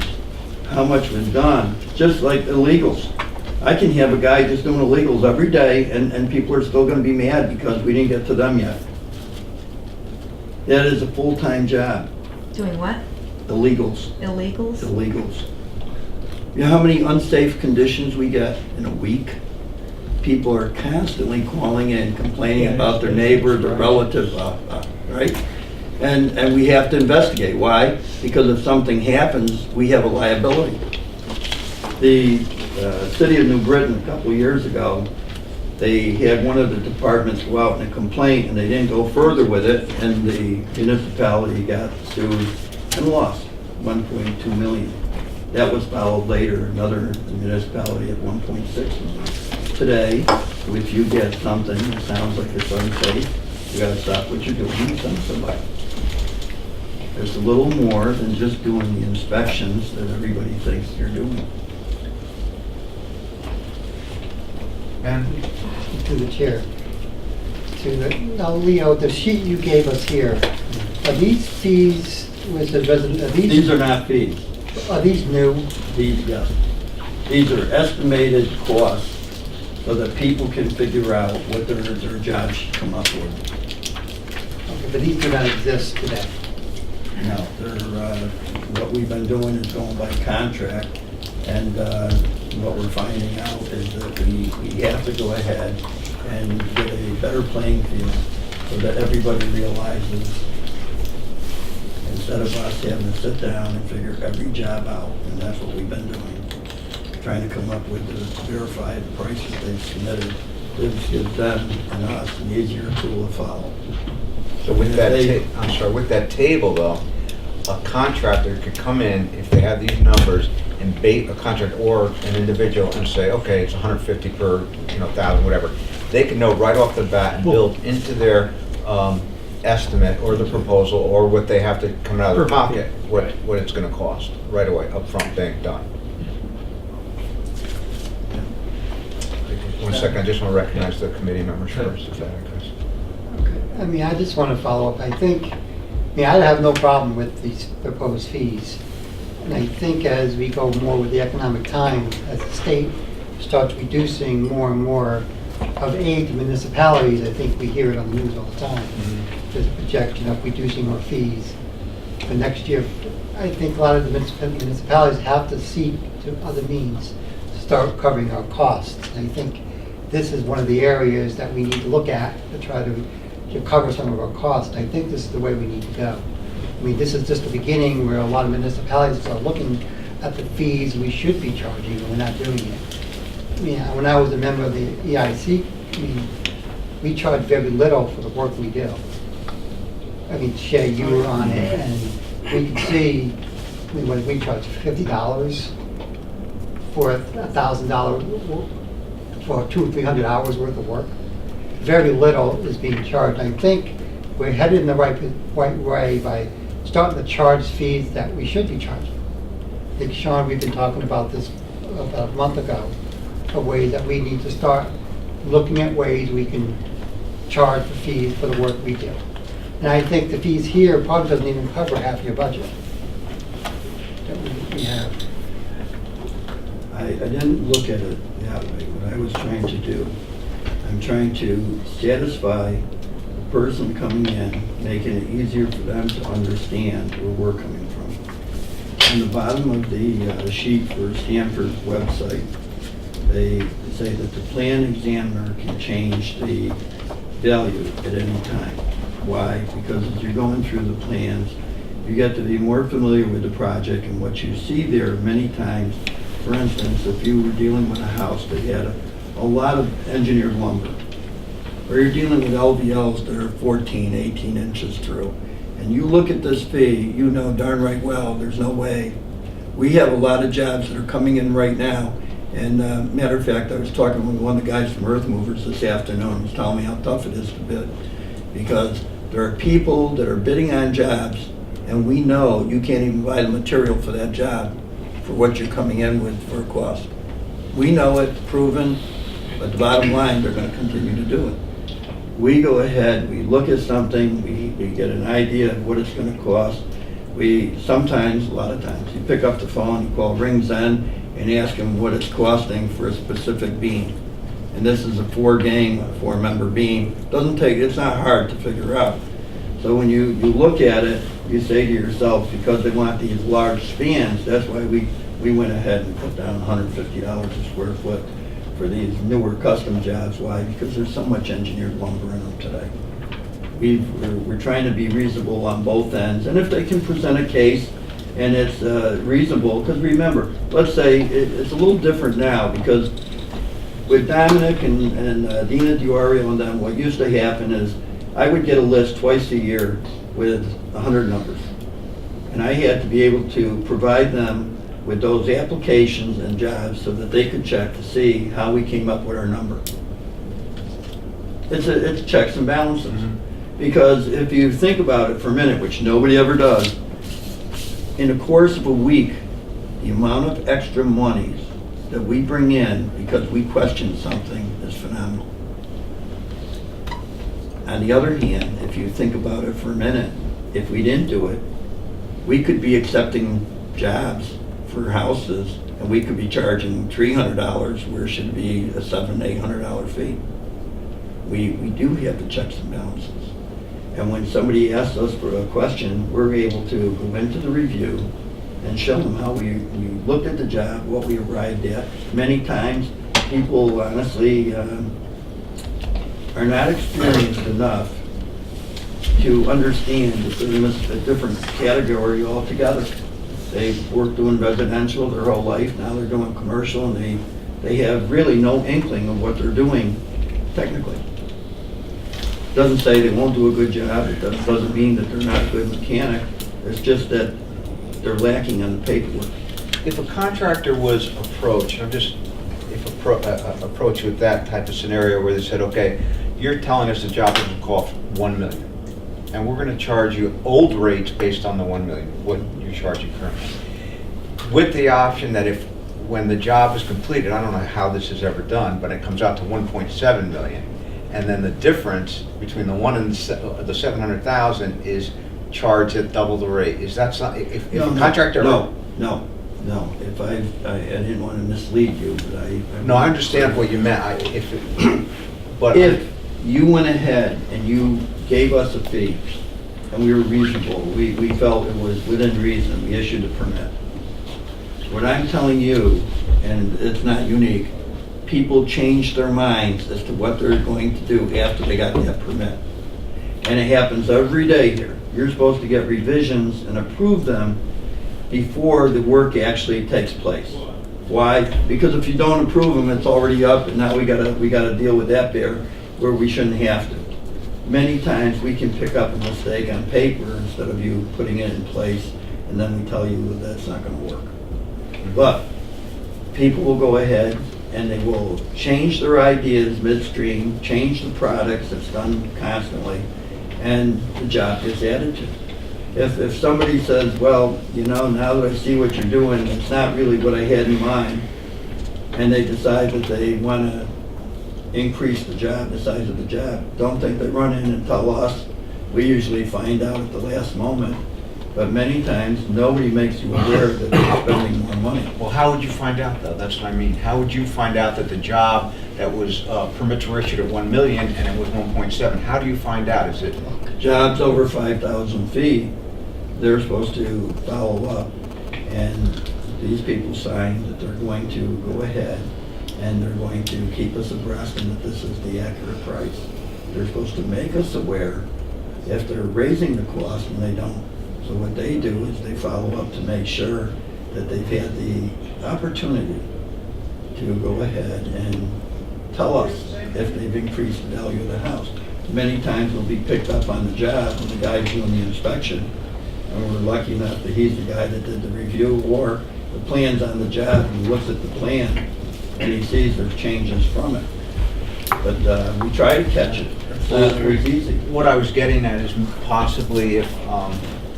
how much was done, just like illegals. I can have a guy just doing illegals every day, and people are still gonna be mad because we didn't get to them yet. That is a full-time job, Doing what? illegals. Illegals? Illegals. You know how many unsafe conditions we get in a week? People are constantly calling in, complaining about their neighbor, their relative, right? And we have to investigate. Why? Because if something happens, we have a liability. The city of New Britain, a couple of years ago, they had one of the departments go out in a complaint, and they didn't go further with it, and the municipality got sued and lost $1.2 million. That was followed later, another municipality at $1.6 million. Today, if you get something that sounds like it's unsafe, you gotta stop what you're doing and send somebody. There's a little more than just doing the inspections that everybody thinks you're doing. Ben? To the chair. Now, Leo, the sheet you gave us here, are these fees with the resident, These are not fees. are these new? These, yes. These are estimated costs so that people can figure out what their jobs should come up with. Okay, but these do not exist today. No, they're, what we've been doing is going by contract, and what we're finding out is that we have to go ahead and get a better playing field so that everybody realizes, instead of us having to sit down and figure every job out, and that's what we've been doing, trying to come up with the verified prices they've submitted. This gives them and us an easier tool to follow. So with that, with that table though, a contractor could come in, if they have these numbers, and bait a contract or an individual and say, okay, it's 150 per, 1,000, whatever. They can know right off the bat and build into their estimate or the proposal or what they have to come out of their pocket, what it's gonna cost, right away, upfront, bang, done. One second, I just want to recognize the committee members first, if that occurs. Okay. I mean, I just want to follow up. I have no problem with these proposed fees. And I think as we go more with the economic times, as the state starts reducing more and more of aid to municipalities, I think we hear it on the news all the time. There's a projection of reducing more fees for next year. I think a lot of the municipalities have to seek to other means to start covering our costs. And I think this is one of the areas that we need to look at to try to cover some of our costs. I think this is the way we need to go. I mean, this is just the beginning where a lot of municipalities are looking at the fees we should be charging, and we're not doing it. I mean, when I was a member of the EIC, I mean, we charge very little for the work we do. I mean, Shay, you were on it, and we can see, I mean, when we charge $50 for $1,000 for 200 or 300 hours worth of work. Very little is being charged. I think we're headed in the right way by starting to charge fees that we should be charging. I think, Sean, we've been talking about this about a month ago, a way that we need to start looking at ways we can charge the fees for the work we do. And I think the fees here probably doesn't even cover half your budget that we have. I didn't look at it that way. What I was trying to do, I'm trying to satisfy the person coming in, making it easier for them to understand where we're coming from. On the bottom of the sheet for Stanford's website, they say that the plan examiner can change the value at any time. Why? Because as you're going through the plans, you get to be more familiar with the project and what you see there many times. For instance, if you were dealing with a house that had a lot of engineered lumber, or you're dealing with LVLs that are 14, 18 inches through, and you look at this fee, you know darn right well, there's no way. We have a lot of jobs that are coming in right now, And matter of fact, I was talking with one of the guys from Earth Movers this afternoon, he was telling me how tough it is to bid. Because there are people that are bidding on jobs, and we know you can't even buy the material for that job for what you're coming in with for a cost. We know it, proven, but the bottom line, they're gonna continue to do it. We go ahead, we look at something, we get an idea of what it's gonna cost. We sometimes, a lot of times, you pick up the phone, you call Ring Zen and ask them what it's costing for a specific beam. And this is a 4-member beam. Doesn't take, it's not hard to figure out. So when you look at it, you say to yourself, because they want these large spans, that's why we went ahead and put down $150 a square foot for these newer custom jobs. Why? Because there's so much engineered lumber in them today. We're trying to be reasonable on both ends, and if they can present a case and it's reasonable, because remember, let's say it's a little different now, because with Dominic and Dina DiOrio and them, what used to happen is I would get a list twice a year with 100 numbers, and I had to be able to provide them with those applications and jobs so that they could check to see how we came up with our number. It's checks and balances. Mm-hmm. Because if you think about it for a minute, which nobody ever does, in the course of a week, the amount of extra monies that we bring in because we question something is phenomenal. On the other hand, if you think about it for a minute, if we didn't do it, we could be accepting jobs for houses and we could be charging $300 where it should be a $700, $800 fee. We do have the checks and balances. And when somebody asks us for a question, we're able to go into the review and show them how we looked at the job, what we arrived at. Many times, people honestly are not experienced enough to understand that they're in a different category altogether. They've worked doing residential their whole life, now they're doing commercial, and they have really no inkling of what they're doing technically. Doesn't say they won't do a good job, it doesn't mean that they're not a good mechanic, it's just that they're lacking on the paperwork. If a contractor was approached, approached with that type of scenario where they said, okay, you're telling us the job doesn't cost $1 million, and we're going to charge you old rates based on the $1 million, what you're charging currently, with the option that if, when the job is completed, I don't know how this is ever done, but it comes out to 1.7 million, and then the difference between the 1 and the 700,000 is charged at double the rate. Is that something, if a contractor? No. If I didn't want to mislead you, but I No, I understand what you meant. If you went ahead and you gave us a fee, and we were reasonable, we felt it was within reason, we issued a permit. What I'm telling you, and it's not unique, people change their minds as to what they're going to do after they got that permit. And it happens every day here. You're supposed to get revisions and approve them before the work actually takes place. Why? Because if you don't approve them, it's already up, and now we gotta deal with that bear where we shouldn't have to. Many times we can pick up a mistake on paper instead of you putting it in place, and then we tell you that's not gonna work. But people will go ahead and they will change their ideas midstream, change the products, it's done constantly, and the job gets added to. If somebody says, well, now that I see what you're doing, it's not really what I had in mind, and they decide that they want to increase the job, the size of the job, don't think they run in and tell us. We usually find out at the last moment, but many times nobody makes you aware that they're spending more money. Well, how would you find out though? That's what I mean. How would you find out that the job that was permits were issued at 1 million and it was 1.7? How do you find out? Is it Jobs over 5,000 feet, they're supposed to follow up, and these people sign that they're going to go ahead and they're going to keep us abreast and that this is the accurate price. They're supposed to make us aware if they're raising the cost, and they don't. So what they do is they follow up to make sure that they've had the opportunity to go ahead and tell us if they've increased the value of the house. Many times we'll be picked up on the job when the guy's doing the inspection, and we're lucky enough that he's the guy that did the review, or the plan's on the job and he looks at the plan and he sees there's changes from it. But we try to catch it. It's not always easy. What I was getting at is possibly if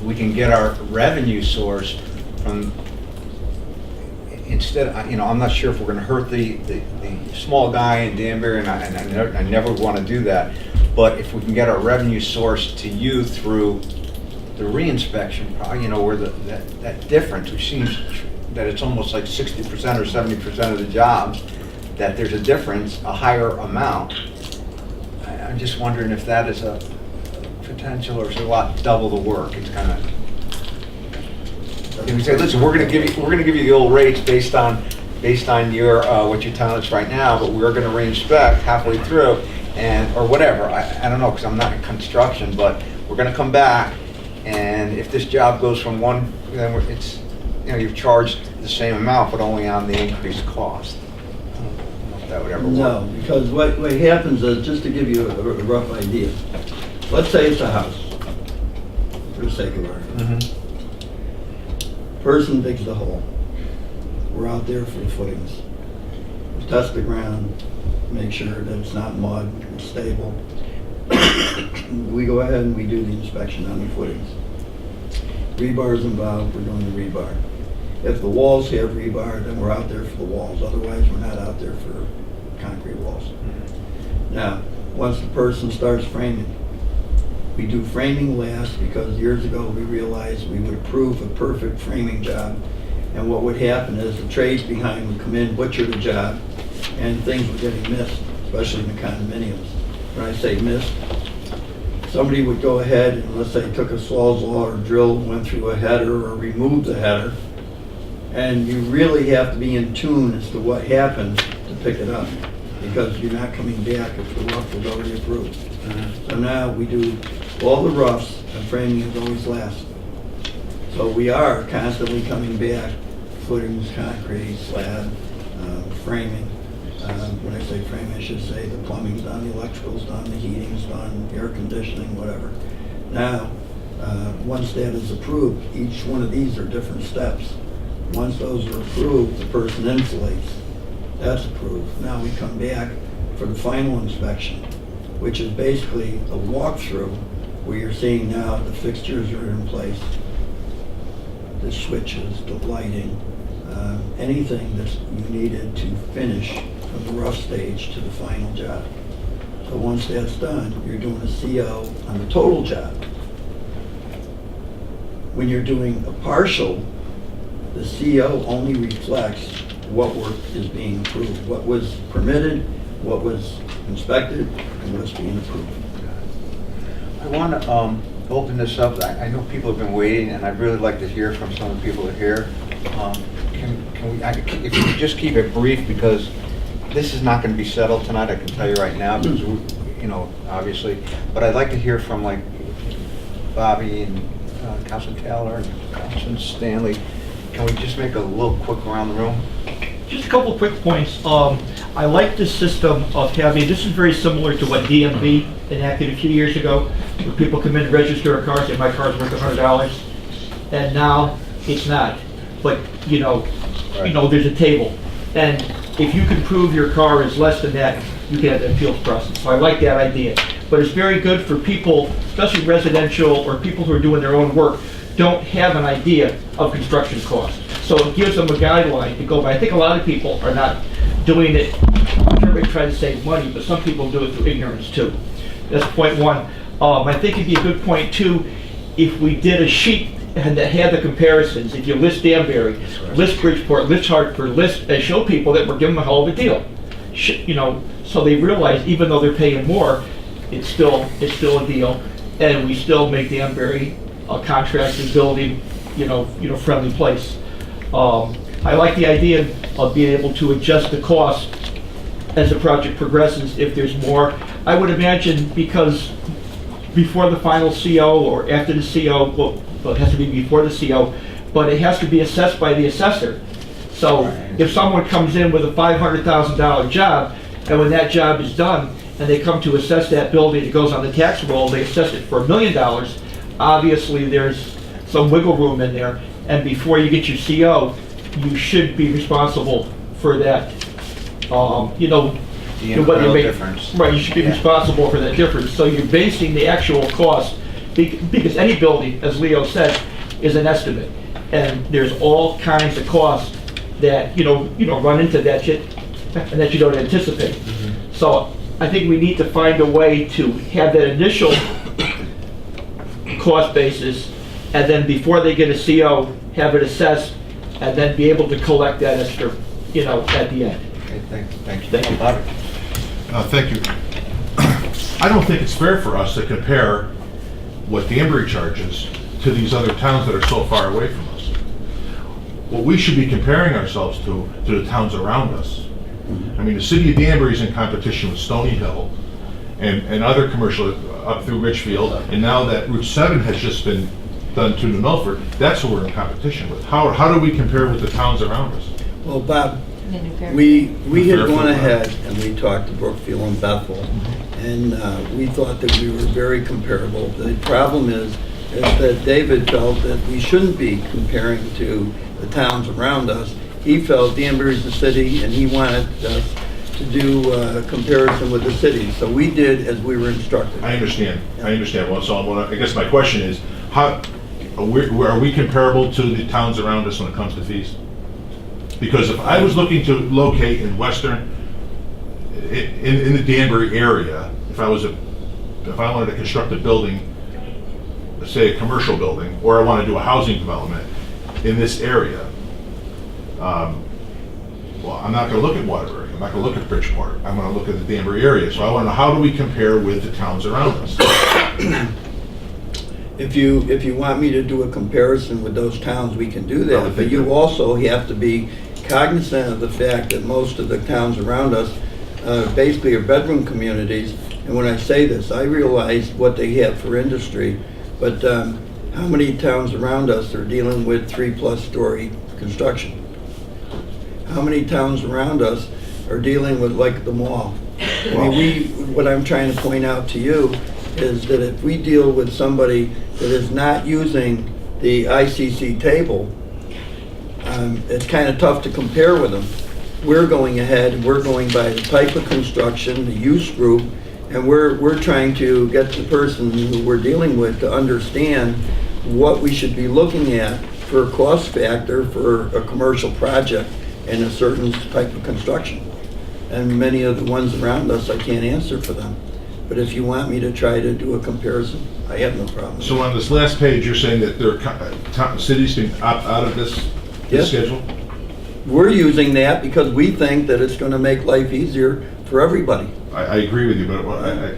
we can get our revenue source from, instead, I'm not sure if we're gonna hurt the small guy in Danbury, and I never wanna do that, but if we can get our revenue source to you through the reinspection, where that difference, which seems that it's almost like 60% or 70% of the jobs, that there's a difference, a higher amount. I'm just wondering if that is a potential, or is it a lot double the work? It's kind of, we say, listen, we're going to give you the old rates based on your what you're telling us right now, but we're going to reinspect halfway through, or whatever. I don't know, because I'm not in construction, but we're going to come back, and if this job goes from one, then it's, you've charged the same amount, but only on the increased cost. I don't know if that would ever work. No, because what happens is, just to give you a rough idea, let's say it's a house, for the sake of argument. Person digs the hole. We're out there for the footings. We test the ground, make sure that it's not mud, it's stable. We go ahead and we do the inspection on the footings. Rebar's involved, we're doing the rebar. If the walls have rebar, then we're out there for the walls. Otherwise, we're not out there for concrete walls. Now, once the person starts framing, we do framing last, because years ago we realized we would approve a perfect framing job, and what would happen is the trades behind would come in, butcher the job, and things were getting missed, especially in the condominiums. When I say missed, somebody would go ahead and, let's say, took a sawzall or drill, went through a header or removed the header, and you really have to be in tune as to what happened to pick it up, because you're not coming back if the rough was already approved. So now we do all the roughs, and framing is always last. So we are constantly coming back, footings, concrete, slab, framing. When I say framing, I should say the plumbing's done, the electrical's done, the heating's done, air conditioning, whatever. Now, once that is approved, each one of these are different steps. Once those are approved, the person insulates. That's approved. Now we come back for the final inspection, which is basically a walkthrough where you're seeing now the fixtures are in place, the switches, the lighting, anything that you needed to finish from the rough stage to the final job. So once that's done, you're doing a CO on the total job. When you're doing a partial, the CO only reflects what work is being approved, what was permitted, what was inspected, and what's being approved. I want to open this up. I know people have been waiting, and I'd really like to hear from some of the people that are here. If you could just keep it brief, because this is not going to be settled tonight, I can tell you right now, because, obviously. But I'd like to hear from, like, Bobby and Councilman Taylor and Councilman Stanley. Can we just make a little quick around the room? Just a couple of quick points. I like this system of having, this is very similar to what DMV enacted a few years ago, where people come in and register a car, say my car's worth $100, and now it's not. But, there's a table. And if you can prove your car is less than that, you can have the appeals process. So I like that idea. But it's very good for people, especially residential or people who are doing their own work, don't have an idea of construction costs. So it gives them a guideline to go by. I think a lot of people are not doing it, everybody trying to save money, but some people do it through ignorance too. That's point one. I think it'd be a good point too, if we did a sheet and that had the comparisons. If you list Danbury, list Bridgeport, list Hartford, and show people that we're giving them a hell of a deal. So they realize even though they're paying more, it's still a deal, and we still make Danbury a contracted building, friendly place. I like the idea of being able to adjust the cost as the project progresses if there's more. I would imagine because before the final CO or after the CO, well, it has to be before the CO, but it has to be assessed by the assessor. So if someone comes in with a $500,000 job, and when that job is done, and they come to assess that building, it goes on the tax roll, they assess it for $1 million, obviously there's some wiggle room in there, and before you get your CO, you should be responsible for that you know, The what you incremental make. difference. Right, you should be Yeah. responsible for that difference. So you're basing the actual cost, because any building, as Leo said, is an estimate. And there's all kinds of costs that, you know, run into that shit and that you don't anticipate. So I think we need to find a way to have that initial cost basis, and then before they get a CO, have it assessed, and then be able to collect that extra, you know, at the end. Okay, thank you. Thank you. Bob? Thank you. I don't think it's fair for us to compare what Danbury charges to these other towns that are so far away from us. What we should be comparing ourselves to the towns around us. I mean, the city of Danbury is in competition with Stony Hill and other commercial up through Richfield, and now that Route 7 has just been done to New Milford, that's what we're in competition with. How do we compare with the towns around us? Well, Bob, we had gone ahead and we talked to Brookfield and Bethel, and we thought that we were very comparable. The problem is that David felt that we shouldn't be comparing to the towns around us. He felt Danbury's the city, and he wanted us to do a comparison with the city. So we did as we were instructed. I understand. Well, so I guess my question is, how are we comparable to the towns around us when it comes to fees? Because if I was looking to locate in Western, in the Danbury area, if I wanted to construct a building, let's say a commercial building, or I want to do a housing development in this area, well, I'm not going to look at Waterbury. I'm not going to look at Bridgeport. I'm going to look at the Danbury area. So I want to know, how do we compare with the towns around us? If you want me to do a comparison with those towns, we can do that. But you also have to be cognizant of the fact that most of the towns around us basically are bedroom communities. And when I say this, I realize what they have for industry, but how many towns around us are dealing with 3+ story construction? How many towns around us are dealing with, like, the mall? I mean, what I'm trying to point out to you is that if we deal with somebody that is not using the ICC table, it's kind of tough to compare with them. We're going ahead and we're going by the type of construction, the use group, and we're trying to get the person who we're dealing with to understand what we should be looking at for a cost factor for a commercial project and a certain type of construction. And many of the ones around us, I can't answer for them. But if you want me to try to do a comparison, I have no problem. So on this last page, you're saying that there are cities can opt out of this Yes. schedule? We're using that because we think that it's going to make life easier for everybody. I agree with you, but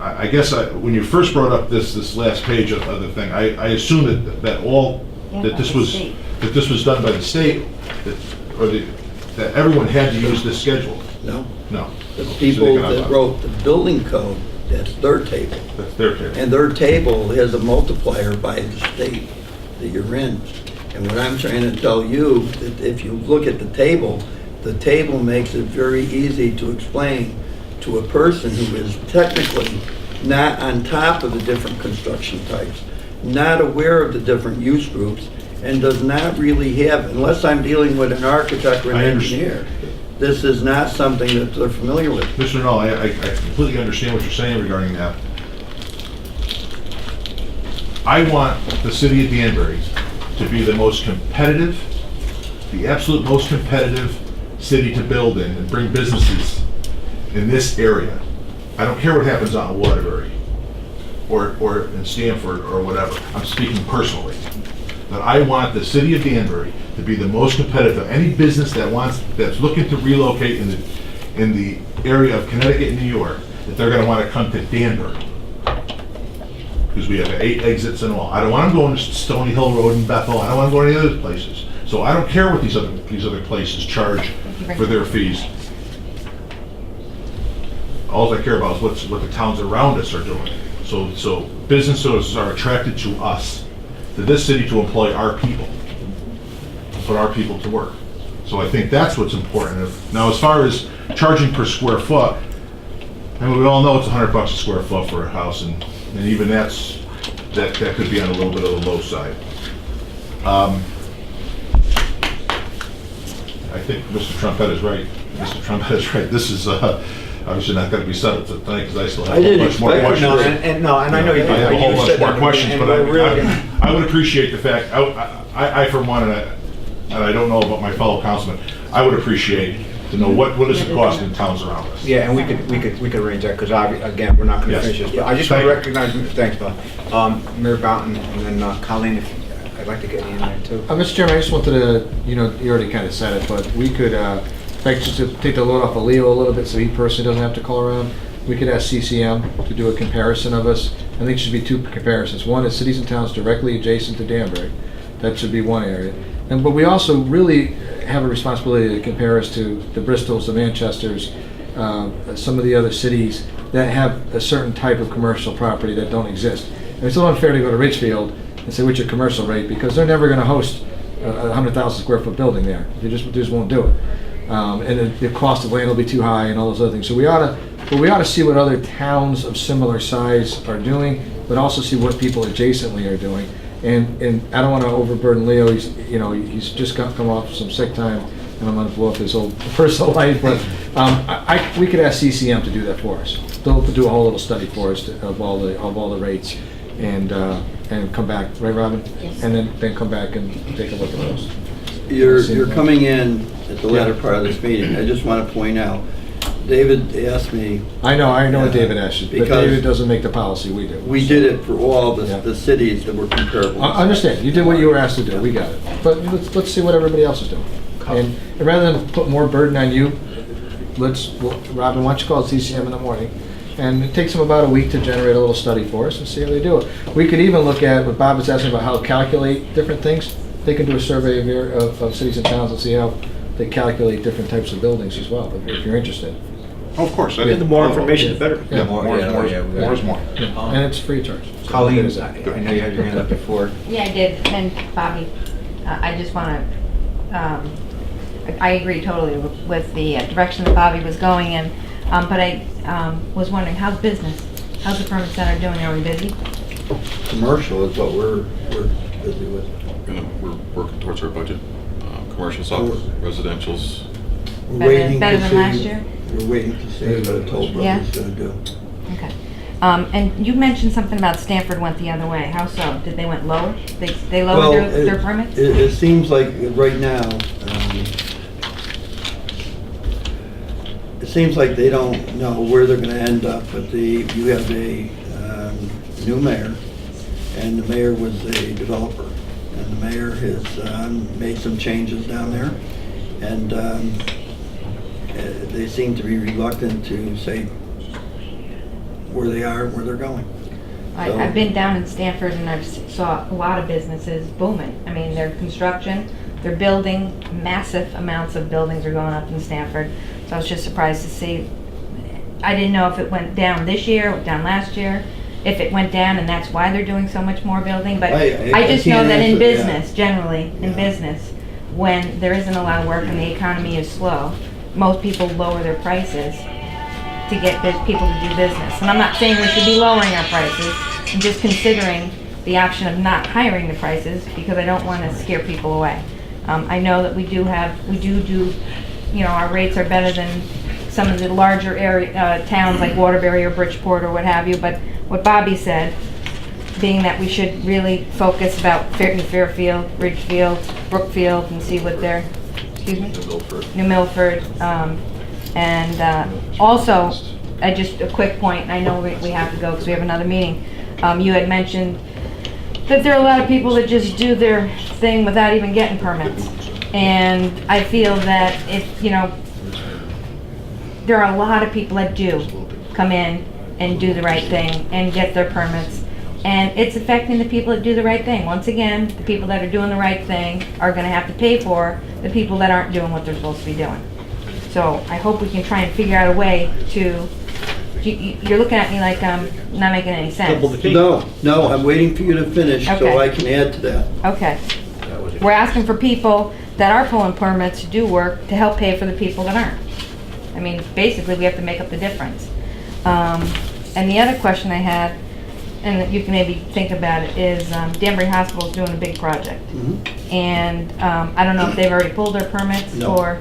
I guess when you first brought up this last page of the thing, I assumed that this was done by the state, that everyone had to use this schedule. No? No. The people that wrote the building code, that's their table. That's their table. And their table has a multiplier by the state that you're in. And what I'm trying to tell you, that if you look at the table makes it very easy to explain to a person who is technically not on top of the different construction types, not aware of the different use groups, and does not really have, unless I'm dealing with an architect or an I understand. engineer, this is not something that they're familiar with. Mr. Null, I completely understand what you're saying regarding that. I want the city of Danbury to be the most competitive, the absolute most competitive city to build in and bring businesses in this area. I don't care what happens out in Waterbury or in Stamford or whatever. I'm speaking personally. That I want the city of Danbury to be the most competitive. Any business that's looking to relocate in the area of Connecticut and New York, that they're gonna wanna come to Danbury. Because we have 8 exits and all. I don't want them going to Stony Hill Road in Bethel. I don't want to go to any other places. So I don't care what these other places charge for their fees. All I care about is what the towns around us are doing. So businesses are attracted to us, to this city, to employ our people, put our people to work. So I think that's what's important. Now, as far as charging per square foot, I mean, we all know it's $100 a square foot for a house, and even that could be on a little bit of the low side. I think Mr. Trumpet is right. Mr. Trump is right, this is obviously not going to be settled tonight, because I still I have a didn't bunch more expect questions. And I know you I do. have a but whole you bunch said more that, questions, and but we're really- I would appreciate the fact, I for one, and I don't know about my fellow councilmen, I would appreciate to know what is the cost in towns around us. Yeah, and we could arrange that, because again, we're not gonna Yes. finish this, but I just want to Thank you. recognize, thanks, Bob. Mayor Boughton, and then Colleen, if, I'd like to get you in there too. Mr. Chairman, I just wanted to, you already kind of said it, but we could, like, just to take the load off of Leo a little bit so he personally doesn't have to call around, we could ask CCM to do a comparison of us. I think it should be two comparisons. One is cities and towns directly adjacent to Danbury. That should be one area. But we also really have a responsibility to compare us to the Bristols, the Manchesters, some of the other cities that have a certain type of commercial property that don't exist. And it's a little unfair to go to Ridgefield and say, what's your commercial rate? Because they're never going to host a 100,000 square foot building there. They just won't do it. And the cost of land will be too high and all those other things. So we ought to see what other towns of similar size are doing, but also see what people adjacently are doing. And I don't want to overburden Leo. He's just come off some sick time, and I'm going to blow up his whole personal life. But we could ask CCM to do that for us. They'll do a whole little study for us of all the rates, and come back, right, Robin? Yes. And then come back and take a look at those. You're coming in at the latter part of this meeting. I just want to point out, David asked me, I know what David asked you, but Because- David doesn't make the policy, we do. we did it for all Yeah. the cities that were comparable. I understand, you did what you were asked to do, we got it. But let's see what everybody else is doing. And rather than put more burden on you, Robin, why don't you call CCM in the morning? And it takes them about a week to generate a little study for us and see how they do it. We could even look at what Bob was asking about, how to calculate different things. They can do a survey of cities and towns and see how they calculate different types of buildings as well, if you're interested. Of course. Yeah. The more information, the better. Yeah. More is more. And it's free of charge. So Colleen, that is it. I know you had your hand up before. Yeah, I did, and Bobby, I just want to, I agree totally with the direction that Bobby was going in, but I was wondering, how's business? How's the permit center doing? Are we busy? Commercial is what we're busy with. We're working towards our budget. Commercial's up, residential's, We're waiting Better to than see- last year? We're waiting to see what Toll Yeah. Brothers is going to do. Okay. And you mentioned something about Stanford went the other way. How so? Did they went lower? They lowered their permits? It seems like right now, it seems like they don't know where they're gonna end up, but you have a new mayor, and the mayor was a developer, and the mayor has made some changes down there, and they seem to be reluctant to say where they are and where they're going. I've been down in Stanford and I've saw a lot of businesses booming. I mean, their construction, they're building, massive amounts of buildings are going up in Stanford. So I was just surprised to see. I didn't know if it went down this year, or down last year, if it went down and that's why they're doing so much more building. But I just know can't that in answer, business, generally, in Yeah. business, when there isn't a lot of work and the economy is slow, most people lower their prices to get people to do business. And I'm not saying we should be lowering our prices. I'm just considering the option of not hiring the prices because I don't want to scare people away. I know that we do, our rates are better than some of the larger area towns like Waterbury or Bridgeport or what have you. But what Bobby said, being that we should really focus about Fairfield, Ridgefield, Brookfield, and see what they're, excuse me? New Milford. And also, just a quick point, and I know we have to go because we have another meeting. You had mentioned that there are a lot of people that just do their thing without even getting permits. And I feel that there are a lot of people that do come in and do the right thing and get their permits. And it's affecting the people that do the right thing. Once again, the people that are doing the right thing are gonna have to pay for the people that aren't doing what they're supposed to be doing. So I hope we can try and figure out a way to, you're looking at me like I'm not making any sense. No, I'm waiting for you to finish so Okay. I can add to that. Okay. We're asking for people that are pulling permits to do work to help pay for the people that aren't. I mean, basically, we have to make up the difference. And the other question I had, and you can maybe think about it, is Danbury Hospital is doing a big project. Mhm. And I don't know if they've already pulled their permits No. or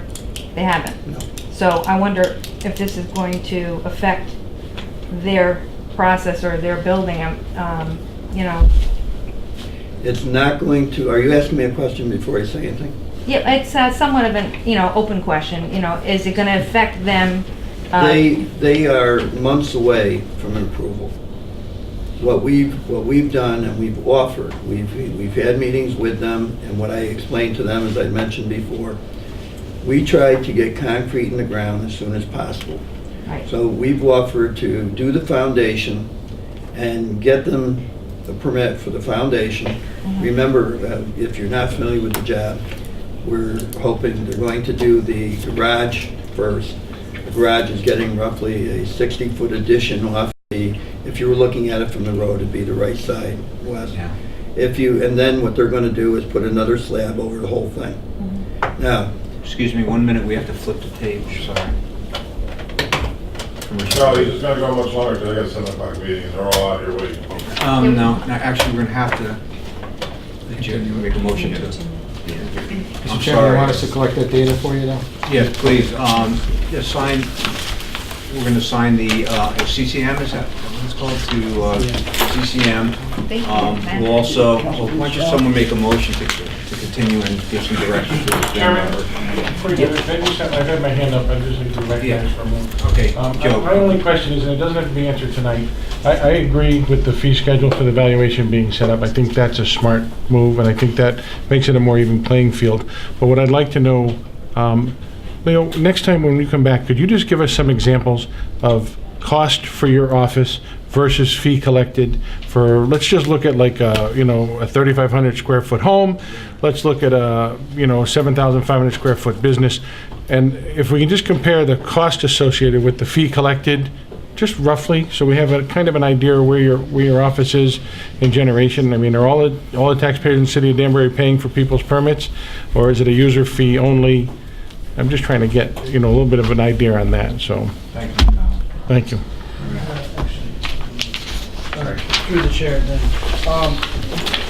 they haven't. No. So I wonder if this is going to affect their process or their building, you know. It's not going to, are you asking me a question before I say anything? Yeah, it's somewhat of an, you know, open question, you know, is it gonna affect them? They are months away from an approval. What we've done and we've offered, we've had meetings with them, and what I explained to them, as I mentioned before, we tried to get concrete in the ground as soon as possible. Right. So we've offered to do the foundation and get them the permit for the foundation. Remember, if you're not familiar with the job, we're hoping they're going to do the garage first. The garage is getting roughly a 60-foot addition off the, if you were looking at it from the road, it'd be the right side west. Yeah. And then what they're gonna do is put another slab over the whole thing. Now, Excuse me, 1 minute, we have to flip the page, sorry. Charlie, it's not gonna go much longer because I got a 7 o'clock meeting and they're all out here waiting. No, actually, we're gonna have to, make a motion to. Mr. I'm Chairman, sorry. you want us to collect that data for you now? Yes, please, sign, we're gonna sign the SCCM, is that what it's called, to CCM. Thank you. We'll also, why don't you someone make a motion to continue and give some direction to the Chairman, member. before you get it, I've had my hand up, I just need to recognize for a moment. Okay, Joe. My only question is, and it doesn't have to be answered tonight, I agree with the fee schedule for the valuation being set up. I think that's a smart move, and I think that makes it a more even playing field. But what I'd like to know, Leo, next time when we come back, could you just give us some examples of cost for your office versus fee collected for, let's just look at like a 3,500 square foot home. Let's look at a, 7,500 square foot business. And if we can just compare the cost associated with the fee collected, just roughly, so we have a kind of an idea where your office is in generation. I mean, are all the taxpayers in the city of Danbury paying for people's permits? Or is it a user fee only? I'm just trying to get, a little bit of an idea on that, so, Thank you. thank you. Through the chair then.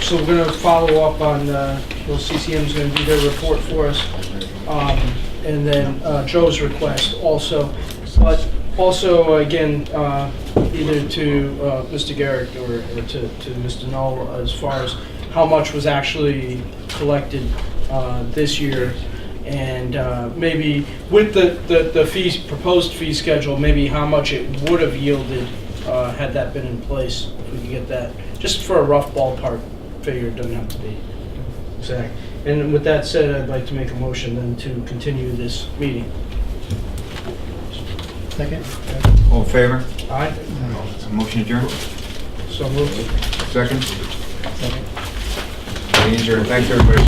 So we're gonna follow up on, CCM's gonna do their report for us. And then Joe's request also. But also, again, either to Mr. Garrett or to Mr. Knoll, as far as how much was actually collected this year. And maybe with the fees, proposed fee schedule, maybe how much it would have yielded had that been in place, if we could get that, just for a rough ballpark figure, it doesn't have to be exact. And with that said, I'd like to make a motion then to continue this meeting. Second? All in favor? Aye? Motion adjourned? So moved. Second? Meeting adjourned. Thanks, everybody.